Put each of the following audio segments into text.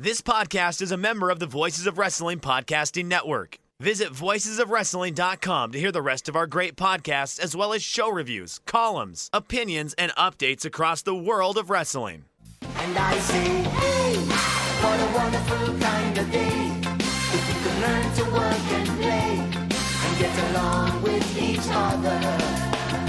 This podcast is a member of the Voices of Wrestling Podcasting Network. Visit voicesofwrestling.com to hear the rest of our great podcasts, as well as show reviews, columns, opinions, and updates across the world of wrestling. And I say, hey, what a wonderful kind of day. If you can learn to work and play and get along with each other.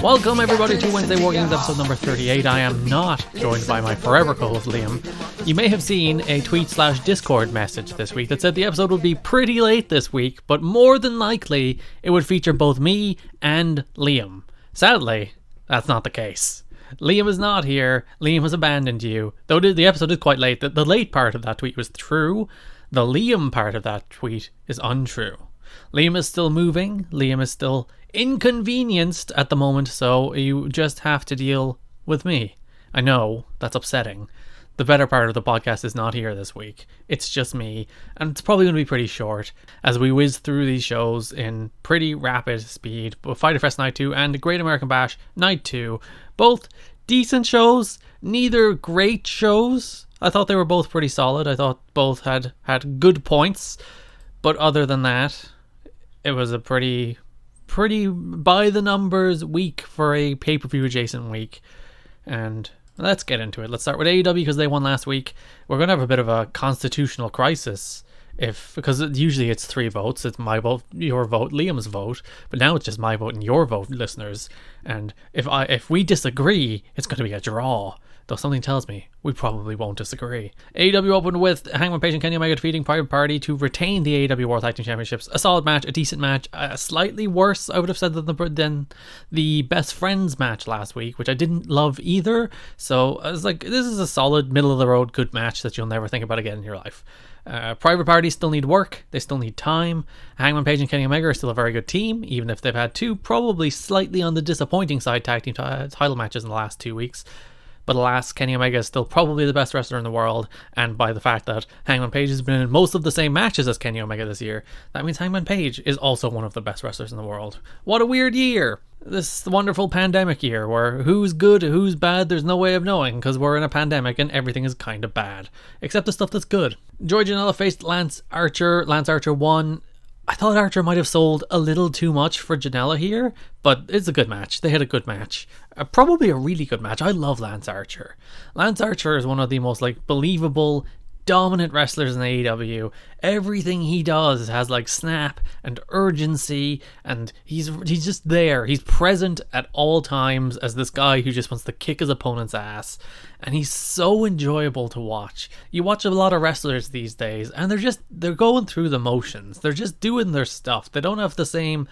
Welcome everybody to Wednesday War Games episode number 38. I am not joined by my forever co-host Liam. You may have seen a tweet/Discord message this week that said the episode would be pretty late this week, but more than likely it would feature both me and Liam. Sadly, that's not the case. Liam is not here. Liam has abandoned you. Though the episode is quite late. The late part of that tweet was true. The Liam part of that tweet is untrue. Liam is still moving. Liam is still inconvenienced at the moment, so you just have to deal with me. I know, that's upsetting. The better part of the podcast is not here this week. It's just me, and it's probably going to be pretty short as we whiz through these shows in pretty rapid speed. But Fyter Fest Night 2 and Great American Bash Night 2, both decent shows, neither great shows. I thought they were both pretty solid. I thought both had good points, but other than that, it was a pretty by the numbers week for a pay-per-view adjacent week. And let's get into it. Let's start with AEW because they won last week. We're going to have a bit of a constitutional crisis because usually it's 3 votes. It's my vote, your vote, Liam's vote, but now it's just my vote and your vote, listeners. And if we disagree, it's going to be a draw. Though something tells me we probably won't disagree. AEW opened with Hangman Page and Kenny Omega defeating Private Party to retain the AEW World Tag Team Championships. A solid match, a decent match, slightly worse, I would have said, than the Best Friends match last week, which I didn't love either. So I was like, this is a solid, middle-of-the-road, good match that you'll never think about again in your life. Private Party still need work. They still need time. Hangman Page and Kenny Omega are still a very good team, even if they've had 2 probably slightly on the disappointing side tag team title matches in the last 2 weeks. But alas, Kenny Omega is still probably the best wrestler in the world, and by the fact that Hangman Page has been in most of the same matches as Kenny Omega this year, that means Hangman Page is also one of the best wrestlers in the world. What a weird year! This wonderful pandemic year where who's good, who's bad, there's no way of knowing because we're in a pandemic and everything is kind of bad. Except the stuff that's good. Joey Janela faced Lance Archer. Lance Archer won. I thought Archer might have sold a little too much for Janela here, but it's a good match. They had a good match. Probably a really good match. I love Lance Archer. Lance Archer is one of the most believable, dominant wrestlers in AEW. Everything he does has snap and urgency, and he's just there. He's present at all times as this guy who just wants to kick his opponent's ass, and he's so enjoyable to watch. You watch a lot of wrestlers these days, and they're going through the motions. They're just doing their stuff. They don't have the same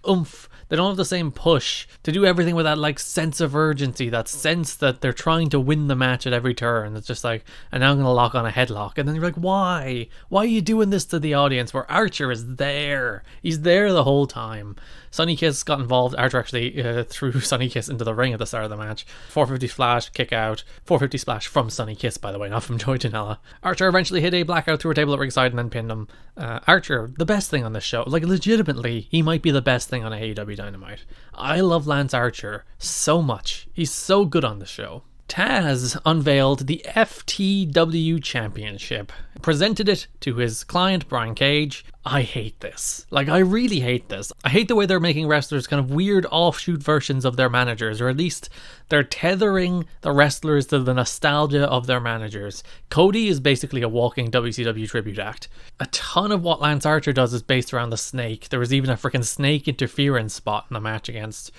oomph. They don't have the same push to do everything with that sense of urgency, that sense that they're trying to win the match at every turn. It's just and now I'm going to lock on a headlock. And then you're like, why? Why are you doing this to the audience where Archer is there? He's there the whole time. Sonny Kiss got involved. Archer actually threw Sonny Kiss into the ring at the start of the match. 450 splash, kick out. 450 splash from Sonny Kiss, by the way, not from Joey Janela. Archer eventually hit a blackout through a table at ringside and then pinned him. Archer, the best thing on this show. Legitimately, he might be the best thing on AEW Dynamite. I love Lance Archer so much. He's so good on the show. Taz unveiled the FTW Championship, presented it to his client Brian Cage. I hate this. I really hate this. I hate the way they're making wrestlers kind of weird offshoot versions of their managers, or at least they're tethering the wrestlers to the nostalgia of their managers. Cody is basically a walking WCW tribute act. A ton of what Lance Archer does is based around the snake. There was even a freaking snake interference spot in the match against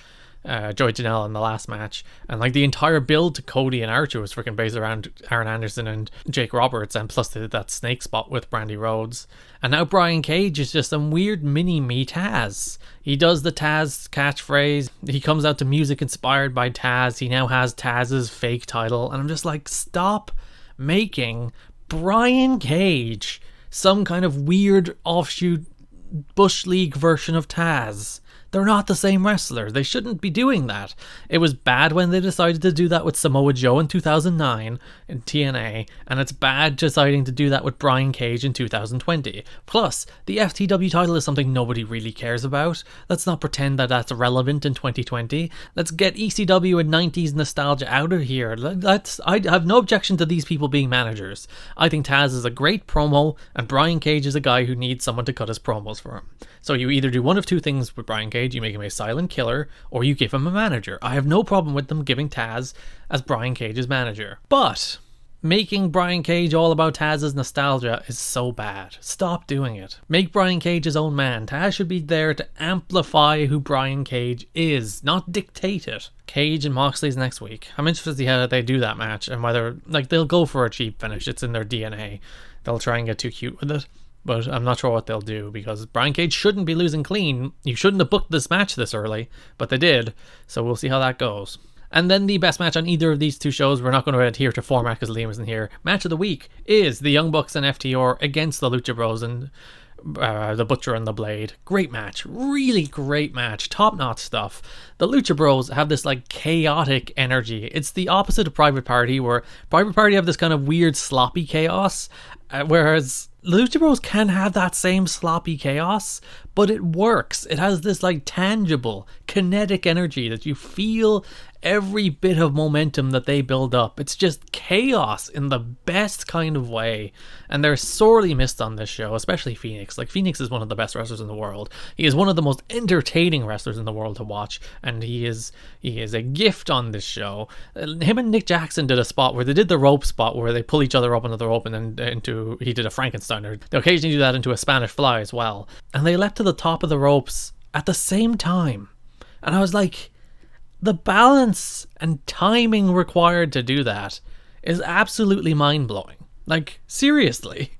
Joey Janela in the last match, and the entire build to Cody and Archer was freaking based around Aaron Anderson and Jake Roberts, and plus that snake spot with Brandy Rhodes. And now Brian Cage is just some weird mini-me Taz. He does the Taz catchphrase. He comes out to music inspired by Taz. He now has Taz's fake title, and I'm just stop making Brian Cage some kind of weird offshoot Bush League version of Taz. They're not the same wrestlers. They shouldn't be doing that. It was bad when they decided to do that with Samoa Joe in 2009 in TNA, and it's bad deciding to do that with Brian Cage in 2020. Plus, the FTW title is something nobody really cares about. Let's not pretend that that's relevant in 2020. Let's get ECW and 90s nostalgia out of here. I have no objection to these people being managers. I think Taz is a great promo, and Brian Cage is a guy who needs someone to cut his promos for him. So you either do one of two things with Brian Cage: you make him a silent killer, or you give him a manager. I have no problem with them giving Taz as Brian Cage's manager. But making Brian Cage all about Taz's nostalgia is so bad. Stop doing it. Make Brian Cage his own man. Taz should be there to amplify who Brian Cage is, not dictate it. Cage and Moxley's next week. I'm interested to see how they do that match, and whether, like, they'll go for a cheap finish. It's in their DNA. They'll try and get too cute with it. But I'm not sure what they'll do, because Brian Cage shouldn't be losing clean. You shouldn't have booked this match this early, but they did. So we'll see how that goes. And then the best match on either of these two shows, we're not going to adhere to format because Liam isn't here. Match of the week is the Young Bucks and FTR against the Lucha Bros and the Butcher and the Blade. Great match. Really great match. Top-notch stuff. The Lucha Bros have this like chaotic energy. It's the opposite of Private Party, where Private Party have this kind of weird sloppy chaos, whereas Lucha Bros can have that same sloppy chaos, but it works. It has this like tangible, kinetic energy that you feel every bit of momentum that they build up. It's just chaos in the best kind of way, and they're sorely missed on this show, especially Phoenix. Like, Phoenix is one of the best wrestlers in the world. He is one of the most entertaining wrestlers in the world to watch, and he is a gift on this show. Him and Nick Jackson did a spot where they did the rope spot where they pull each other up into the rope, and then he did a Frankensteiner. They occasionally do that into a Spanish Fly as well, and they leapt to the top of the ropes at the same time, and I was like, the balance and timing required to do that is absolutely mind-blowing. Like, seriously.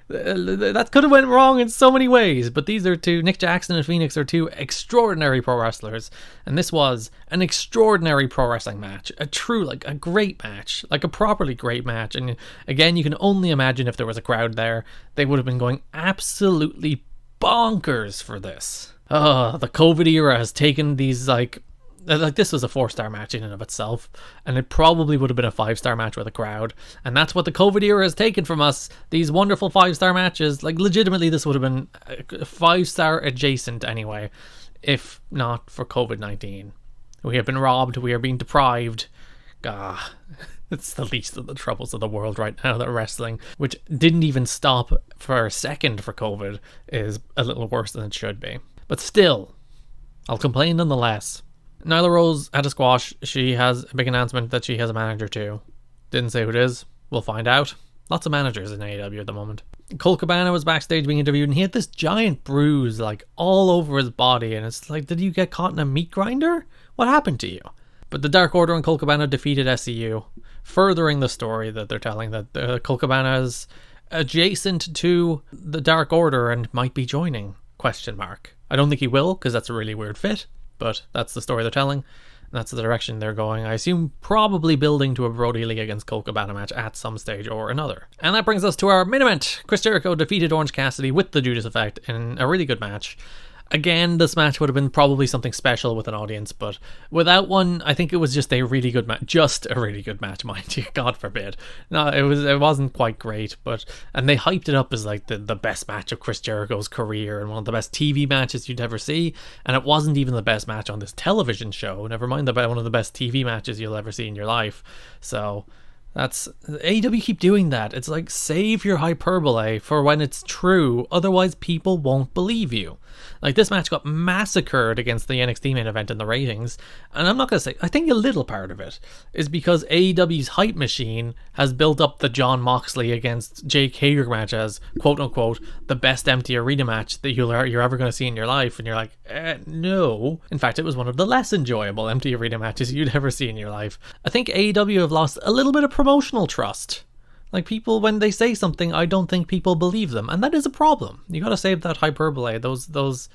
That could have went wrong in so many ways, but these are two, Nick Jackson and Phoenix are two extraordinary pro wrestlers, and this was an extraordinary pro wrestling match. A true, like, a great match. Like, a properly great match. And again, you can only imagine if there was a crowd there, they would have been going absolutely bonkers for this. The COVID era has taken these, like, this was a 4-star match in and of itself, and it probably would have been a 5-star match with a crowd, and that's what the COVID era has taken from us. These wonderful 5-star matches. Like, legitimately, this would have been a 5-star adjacent anyway, if not for COVID-19. We have been robbed, we are being deprived. It's the least of the troubles of the world right now, that wrestling, which didn't even stop for a second for COVID, is a little worse than it should be. But still, I'll complain nonetheless. Nyla Rose had a squash. She has a big announcement that she has a manager too. Didn't say who it is. We'll find out. Lots of managers in AEW at the moment. Colt Cabana was backstage being interviewed, and he had this giant bruise like all over his body, and it's like, did you get caught in a meat grinder? What happened to you? But the Dark Order and Colt Cabana defeated SCU, furthering the story that they're telling, that Colt Cabana is adjacent to the Dark Order and might be joining, ? I don't think he will, because that's a really weird fit. But that's the story they're telling, and that's the direction they're going. I assume probably building to a Brody Lee against Colt Cabana match at some stage or another. And that brings us to our main event. Chris Jericho defeated Orange Cassidy with the Judas Effect in a really good match. Again, this match would have been probably something special with an audience, but without one, I think it was just a really good match. Just a really good match, mind you. God forbid. No, it wasn't quite great, and they hyped it up as like the best match of Chris Jericho's career and one of the best TV matches you'd ever see, and it wasn't even the best match on this television show. Never mind one of the best TV matches you'll ever see in your life. So that's AEW keep doing that. It's like, save your hyperbole for when it's true, otherwise people won't believe you. Like, this match got massacred against the NXT main event in the ratings, and I'm not going to say, I think a little part of it is because AEW's hype machine has built up the Jon Moxley against Jake Hager match as, quote unquote, the best empty arena match that you're ever going to see in your life, and you're like, no. In fact, it was one of the less enjoyable empty arena matches you'd ever see in your life. I think AEW have lost a little bit of promotional trust. Like, people, when they say something, I don't think people believe them, and that is a problem. You gotta save that hyperbole, those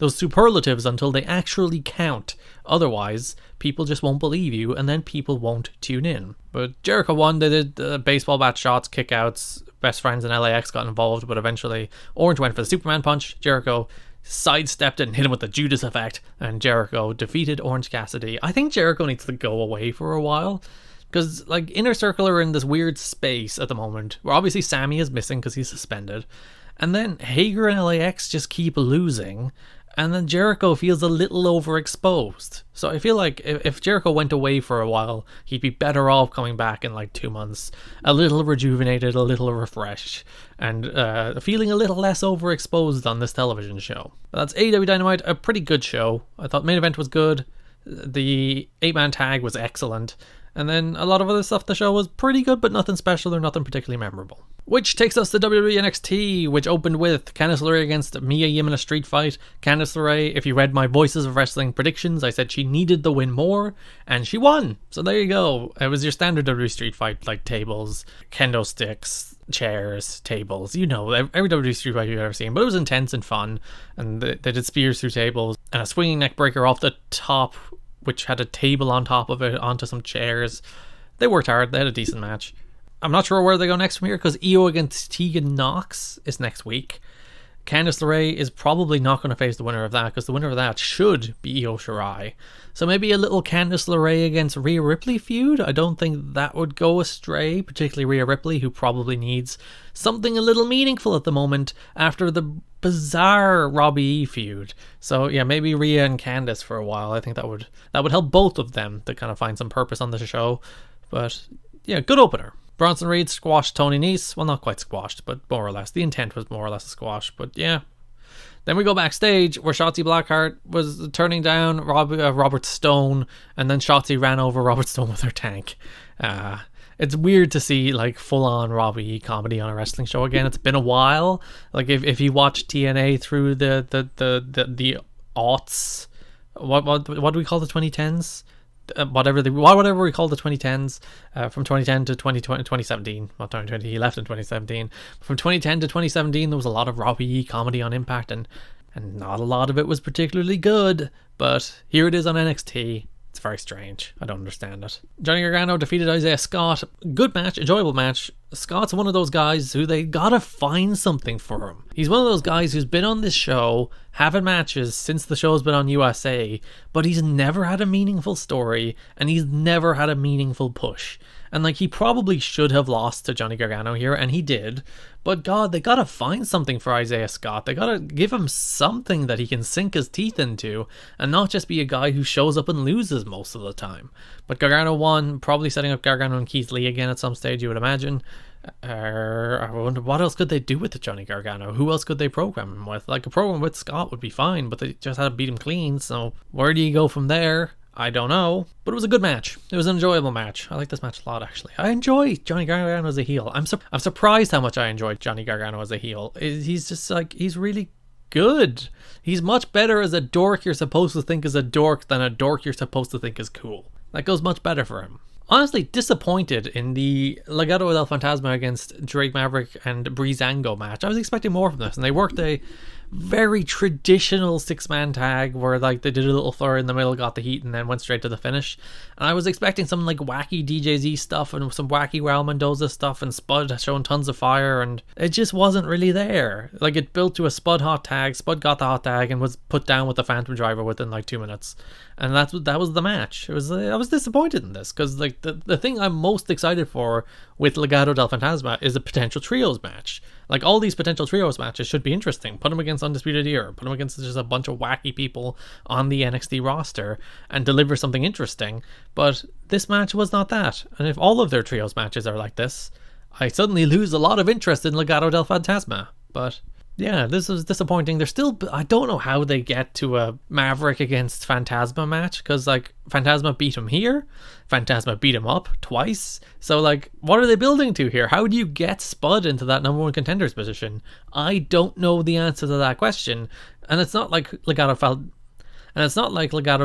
superlatives, until they actually count. Otherwise, people just won't believe you, and then people won't tune in. But Jericho won. They did baseball bat shots, kickouts. Best Friends and LAX got involved, but eventually Orange went for the Superman punch. Jericho sidestepped it and hit him with the Judas effect, and Jericho defeated Orange Cassidy. I think Jericho needs to go away for a while, because like Inner Circle are in this weird space at the moment where obviously Sammy is missing because he's suspended, and then Hager and LAX just keep losing, and then Jericho feels a little overexposed. So I feel like if Jericho went away for a while, he'd be better off coming back in like 2 months, a little rejuvenated, a little refreshed, and feeling a little less overexposed on this television show. But that's AEW Dynamite, a pretty good show. I thought main event was good. The 8-man tag was excellent. And then a lot of other stuff the show was pretty good, but nothing special or nothing particularly memorable. Which takes us to WWE NXT, which opened with Candice LeRae against Mia Yim in a street fight. Candice LeRae, if you read my Voices of Wrestling predictions, I said she needed the win more, and she won. So there you go. It was your standard WWE street fight, like tables, kendo sticks, chairs, tables, you know, every WWE street fight you've ever seen. But it was intense and fun, and they did spears through tables, and a swinging neck breaker off the top, which had a table on top of it, onto some chairs. They worked hard. They had a decent match. I'm not sure where they go next from here, because Io against Tegan Knox is next week. Candice LeRae is probably not going to face the winner of that, because the winner of that should be Io Shirai. So maybe a little Candice LeRae against Rhea Ripley feud. I don't think that would go astray, particularly Rhea Ripley, who probably needs something a little meaningful at the moment after the bizarre Robbie E feud. So yeah, maybe Rhea and Candice for a while. I think that would help both of them to kind of find some purpose on the show. But yeah, good opener. Bronson Reed squashed Tony Nese. Well, not quite squashed, but more or less. The intent was more or less a squash, but yeah. Then we go backstage where Shotzi Blackheart was turning down Robert Stone, and then Shotzi ran over Robert Stone with her tank. It's weird to see like full-on Robbie E comedy on a wrestling show again. It's been a while. Like if you watch TNA through the aughts, what do we call the 2010s? Whatever we call the 2010s, from 2010 to 2017, not 2020, he left in 2017. From 2010 to 2017, there was a lot of Robbie E comedy on Impact, and not a lot of it was particularly good, but here it is on NXT. It's very strange. I don't understand it. Johnny Gargano defeated Isaiah Scott. Good match, enjoyable match. Scott's one of those guys who they gotta find something for him. He's one of those guys who's been on this show, having matches since the show's been on USA, but he's never had a meaningful story, and he's never had a meaningful push. And like, he probably should have lost to Johnny Gargano here, and he did. But God, they gotta find something for Isaiah Scott. They gotta give him something that he can sink his teeth into, and not just be a guy who shows up and loses most of the time. But Gargano won, probably setting up Gargano and Keith Lee again at some stage, you would imagine. I wonder what else could they do with the Johnny Gargano? Who else could they program him with? Like, a program with Scott would be fine, but they just had to beat him clean, so where do you go from there? I don't know, but it was a good match. It was an enjoyable match. I like this match a lot, actually. I enjoy Johnny Gargano as a heel. I'm surprised how much I enjoyed Johnny Gargano as a heel. He's just like, he's really good. He's much better as a dork you're supposed to think is a dork than a dork you're supposed to think is cool. That goes much better for him. Honestly, disappointed in the Legado del Fantasma against Drake Maverick and Breezango match. I was expecting more from this, and they worked a very traditional 6-man tag where like they did a little flurry in the middle, got the heat, and then went straight to the finish. And I was expecting some like wacky DJZ stuff and some wacky Raul Mendoza stuff, and Spud showing tons of fire, and it just wasn't really there. Like, it built to a Spud hot tag. Spud got the hot tag and was put down with the Phantom Driver within like 2 minutes, and that was the match. I was disappointed in this, because like the thing I'm most excited for with Legado del Fantasma is a potential trios match. Like, all these potential trios matches should be interesting. Put them against Undisputed Era. Put them against just a bunch of wacky people on the NXT roster and deliver something interesting. But this match was not that. And if all of their trios matches are like this, I suddenly lose a lot of interest in Legado del Fantasma. But yeah, this was disappointing. I don't know how they get to a Maverick against Phantasma match, because like Phantasma beat him here, Phantasma beat him up twice. So like, what are they building to here? How do you get Spud into that number one contenders position? I don't know the answer to that question. And it's not like Legado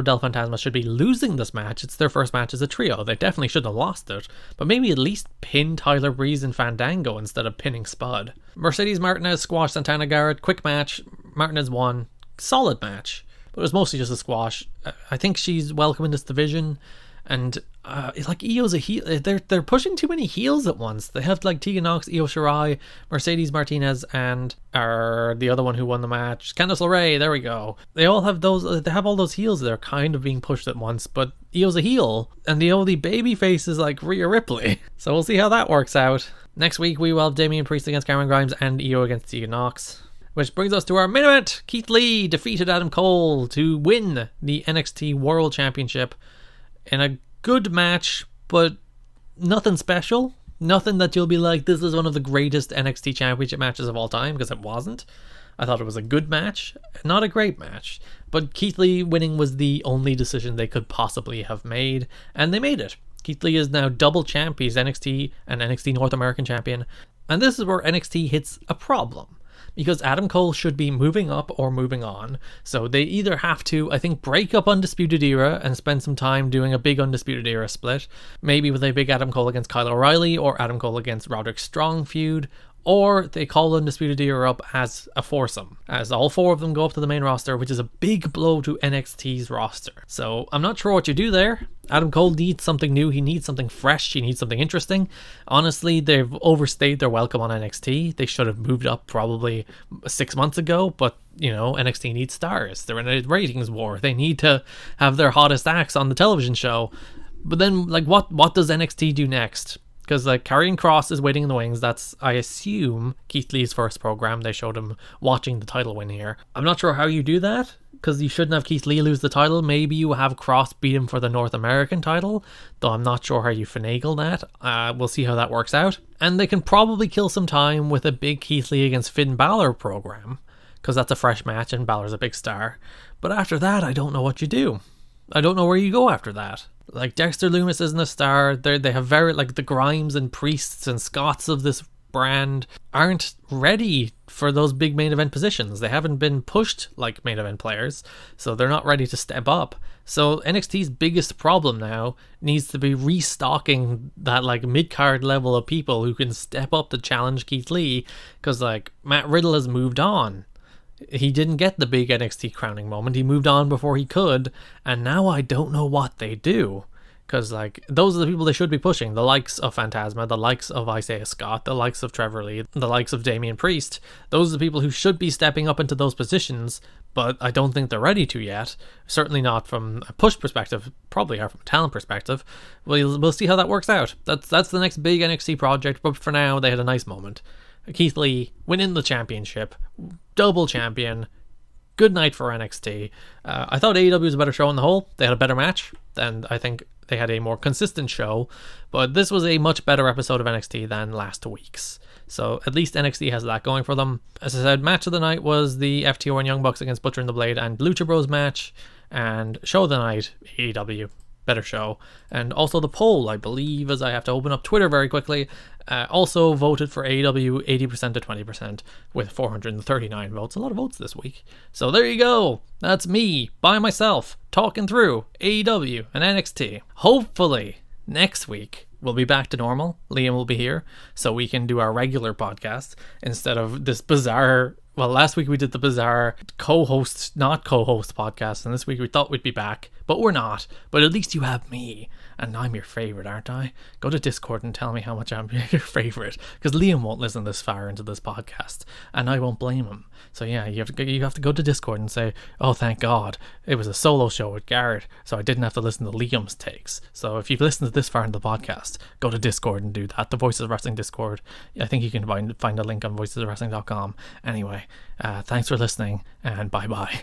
del Fantasma should be losing this match. It's their first match as a trio. They definitely shouldn't have lost it, but maybe at least pin Tyler Breeze and Fandango instead of pinning Spud. Mercedes Martinez squashed Santana Garrett. Quick match. Martinez won. Solid match, but it was mostly just a squash. I think she's welcome in this division, And like Io's a heel. They're pushing too many heels at once. They have like Tegan Nox, Io Shirai, Mercedes Martinez, and the other one who won the match, Candice LeRae. There we go. They all have those. They have all those heels. They're kind of being pushed at once. But Io's a heel, and the only baby face is like Rhea Ripley. So we'll see how that works out. Next week we will have Damian Priest against Cameron Grimes and Io against Tegan Nox. Which brings us to our main event. Keith Lee defeated Adam Cole to win the NXT World Championship in a good match, but nothing special. Nothing that you'll be like, this is one of the greatest NXT Championship matches of all time, because it wasn't. I thought it was a good match, not a great match. But Keith Lee winning was the only decision they could possibly have made, and they made it. Keith Lee is now double champ. He's NXT and NXT North American champion. And this is where NXT hits a problem, because Adam Cole should be moving up or moving on. So they either have to, I think, break up Undisputed Era and spend some time doing a big Undisputed Era split, maybe with a big Adam Cole against Kyle O'Reilly or Adam Cole against Roderick Strong feud, or they call Undisputed Era up as a foursome, as all four of them go up to the main roster, which is a big blow to NXT's roster. So I'm not sure what you do there. Adam Cole needs something new. He needs something fresh. He needs something interesting. Honestly, they've overstayed their welcome on NXT. They should have moved up probably 6 months ago, but you know, NXT needs stars. They're in a ratings war. They need to have their hottest acts on the television show. But then, like, what does NXT do next? Because like Karrion Kross is waiting in the wings. That's, I assume, Keith Lee's first program. They showed him watching the title win here. I'm not sure how you do that, because you shouldn't have Keith Lee lose the title. Maybe you have Kross beat him for the North American title, though I'm not sure how you finagle that. We'll see how that works out. And they can probably kill some time with a big Keith Lee against Finn Balor program, because that's a fresh match and Balor's a big star. But after that, I don't know what you do. I don't know where you go after that. Like, Dexter Lumis isn't a star. They have very, like, the Grimes and Priests and Scotts of this brand aren't ready for those big main event positions. They haven't been pushed like main event players, so they're not ready to step up. So NXT's biggest problem now needs to be restocking that like mid-card level of people who can step up to challenge Keith Lee, because like Matt Riddle has moved on. He didn't get the big NXT crowning moment. He moved on before he could, and now I don't know what they do. Because, like, those are the people they should be pushing. The likes of Phantasma, the likes of Isaiah Scott, the likes of Trevor Lee, the likes of Damian Priest. Those are the people who should be stepping up into those positions, but I don't think they're ready to yet. Certainly not from a push perspective, probably are from a talent perspective. We'll see how that works out. That's the next big NXT project, but for now, they had a nice moment. Keith Lee winning the championship, double champion, good night for NXT. I thought AEW was a better show on the whole. They had a better match, and I think they had a more consistent show, but this was a much better episode of NXT than last week's. So at least NXT has that going for them. As I said, match of the night was the FTR and Young Bucks against Butcher and the Blade and Lucha Bros match, and show of the night, AEW. Better show. And also the poll, I believe, as I have to open up Twitter very quickly, also voted for AEW 80% to 20% with 439 votes. A lot of votes this week. So there you go. That's me, by myself, talking through AEW and NXT. Hopefully, next week, we'll be back to normal. Liam will be here, so we can do our regular podcast instead of this bizarre... Well, last week we did the bizarre not co-host podcast, and this week we thought we'd be back, but we're not. But at least you have me, and I'm your favorite, aren't I? Go to Discord and tell me how much I'm your favorite, because Liam won't listen this far into this podcast, and I won't blame him. So yeah, you have to go to Discord and say, oh, thank God, it was a solo show with Garrett, so I didn't have to listen to Liam's takes. So if you've listened to this far into the podcast, go to Discord and do that. The Voices of Wrestling Discord. I think you can find a link on voicesofwrestling.com. Anyway, thanks for listening, and bye-bye.